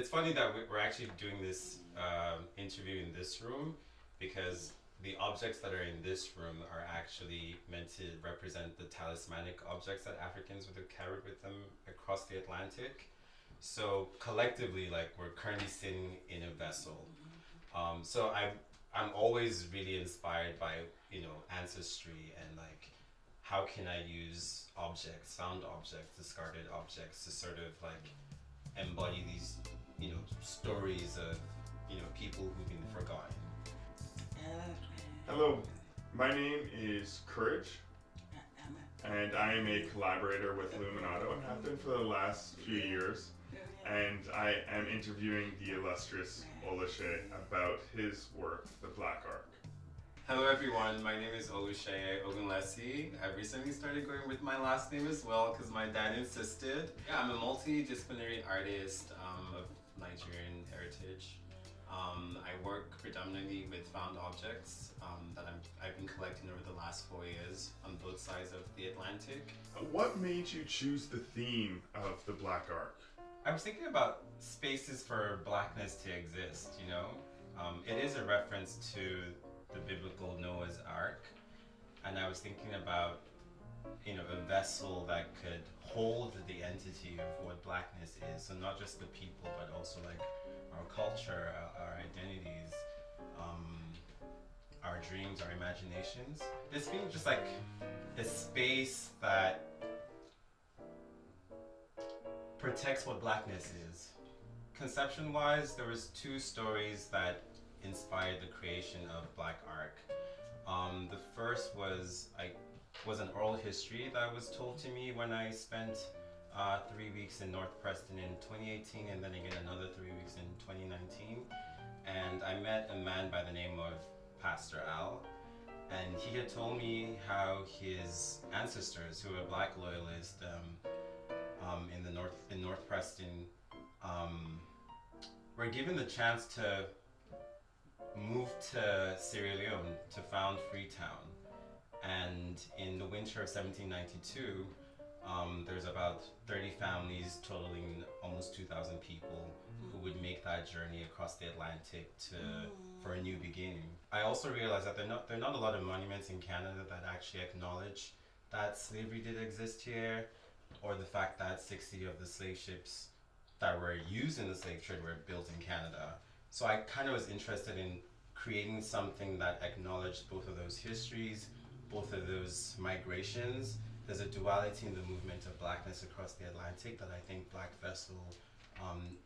it's funny that we're actually doing this interview in this room because the objects that are in this room are actually meant to represent the talismanic objects that Africans would have carried with them across the Atlantic. So collectively, like we're currently sitting in a vessel. So I'm always really inspired by ancestry and like how can I use objects, found objects, discarded objects to sort of like embody these stories of people who've been forgotten. Hello, my name is Courage, and I am a collaborator with Luminato and have been for the last few years. And I am interviewing the illustrious Oluseye about his work, the Black Ark. Hello everyone, my name is Oluseye Ogunlesi. I recently started going with my last name as well because my dad insisted. Yeah, I'm a multidisciplinary artist of Nigerian heritage. I work predominantly with found objects that I've been collecting over the last 4 years on both sides of the Atlantic. What made you choose the theme of the Black Ark? I was thinking about spaces for blackness to exist, It is a reference to the biblical Noah's Ark, and I was thinking about, a vessel that could hold the entity of what blackness is, so not just the people, but also like our culture, our identities, our dreams, our imaginations. This being just like a space that protects what blackness is. Conception-wise, there was 2 stories that inspired the creation of Black Ark. The first was an oral history that was told to me when I spent 3 weeks in North Preston in 2018 and then again another 3 weeks in 2019. And I met a man by the name of Pastor Al, and he had told me how his ancestors, who were Black loyalists in North Preston, were given the chance to move to Sierra Leone to found Freetown. And in the winter of 1792, there's about 30 families totaling almost 2,000 people who would make that journey across the Atlantic for a new beginning. I also realized that there are not a lot of monuments in Canada that actually acknowledge that slavery did exist here, or the fact that 60 of the slave ships that were used in the slave trade were built in Canada. So I kind of was interested in creating something that acknowledged both of those histories, both of those migrations. There's a duality in the movement of blackness across the Atlantic that I think Black Vessel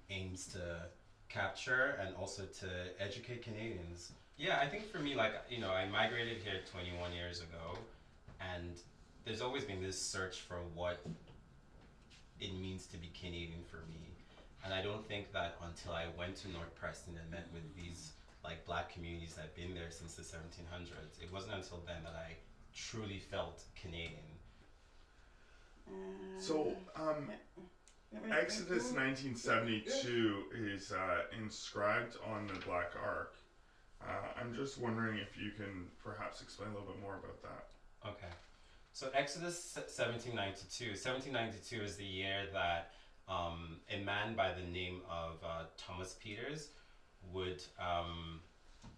aims to capture and also to educate Canadians. Yeah, I think for me, I migrated here 21 years ago, and there's always been this search for what it means to be Canadian for me. And I don't think that until I went to North Preston and met with these Black communities that have been there since the 1700s, it wasn't until then that I truly felt Canadian. So, Exodus 1972 is inscribed on the Black Ark. I'm just wondering if you can perhaps explain a little bit more about that. Okay. So Exodus 1792. 1792 is the year that a man by the name of Thomas Peters would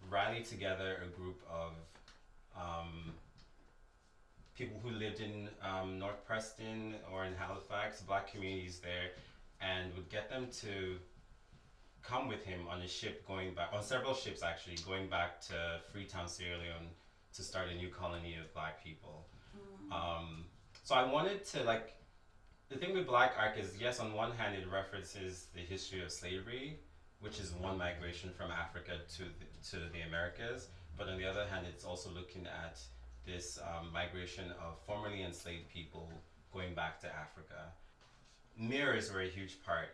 rally together a group of people who lived in North Preston or in Halifax, Black communities there, and would get them to come with him on a ship on several ships actually, going back to Freetown, Sierra Leone to start a new colony of Black people. So I wanted to the thing with Black Ark is, yes, on one hand it references the history of slavery, which is one migration from Africa to the Americas, but on the other hand it's also looking at this migration of formerly enslaved people going back to Africa. Mirrors were a huge part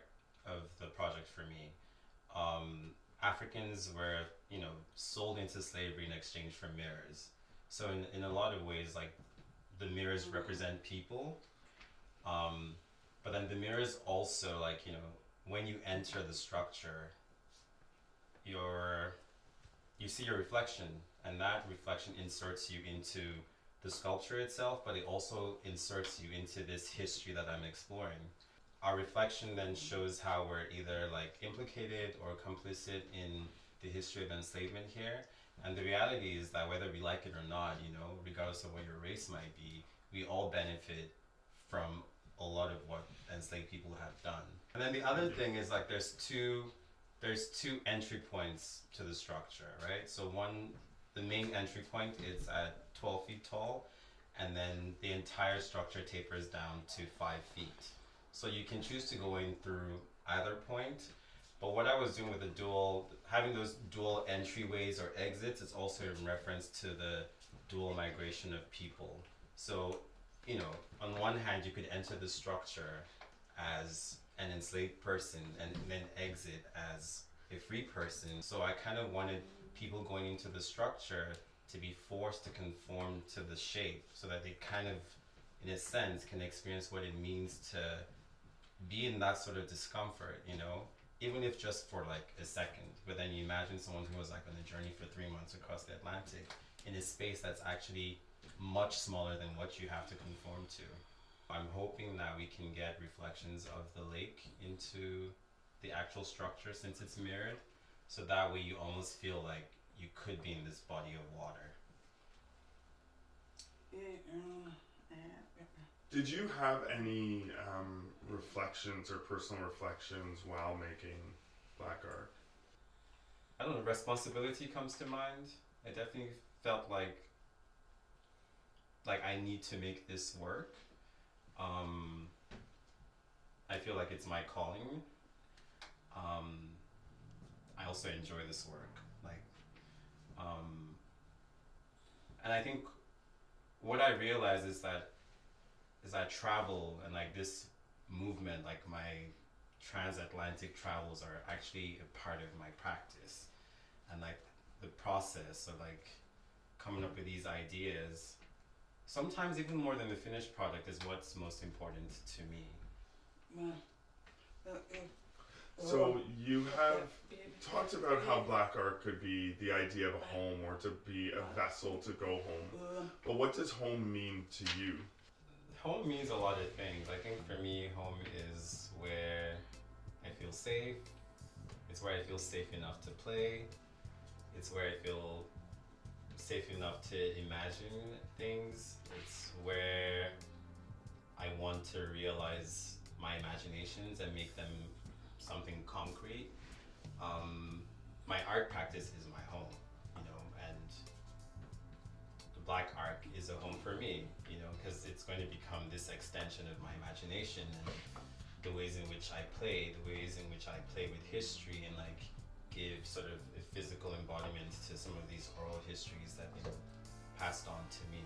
of the project for me. Africans were, sold into slavery in exchange for mirrors. So in a lot of ways, the mirrors represent people, but then the mirrors also, when you enter the structure, you see your reflection, and that reflection inserts you into the sculpture itself, but it also inserts you into this history that I'm exploring. our reflection then shows how we're either like implicated or complicit in the history of enslavement here. And the reality is that whether we like it or not, you know, regardless of what your race might be, we all benefit from a lot of what enslaved people have done. And then the other thing is like there's two entry points to the structure, right? So one, the main entry point is at 12 feet tall, and then the entire structure tapers down to 5 feet. So you can choose to go in through either point. But what I was doing with having those dual entryways or exits is also in reference to the dual migration of people. So, you know, on one hand, you could enter the structure as an enslaved person and then exit as a free person. So I kind of wanted people going into the structure to be forced to conform to the shape so that they kind of, in a sense, can experience what it means to be in that sort of discomfort, you know, even if just for like a second. But then you imagine someone who was like on a journey for 3 months across the Atlantic in a space that's actually much smaller than what you have to conform to. I'm hoping that we can get reflections of the lake into the actual structure since it's mirrored, so that way you almost feel like you could be in this body of water. Did you have any reflections or personal reflections while making Black Ark? I don't know, responsibility comes to mind. I definitely felt like I need to make this work. I feel like it's my calling. I also enjoy this work. And I think what I realize is that as I travel and like this movement, like my transatlantic travels are actually a part of my practice, and like the process of like coming up with these ideas, sometimes even more than the finished product, is what's most important to me. So you have talked about how Black Ark could be the idea of a home or to be a vessel to go home. But what does home mean to you? Home means a lot of things. I think for me, home is where I feel safe. It's where I feel safe enough to play. It's where I feel safe enough to imagine things. It's where I want to realize my imaginations and make them something concrete. My art practice is my home, you know, and the Black Ark is a home for me, you know, because it's going to become this extension of my imagination and the ways in which I play, the ways in which I play with history and like give sort of a physical embodiment to some of these oral histories that have been passed on to me.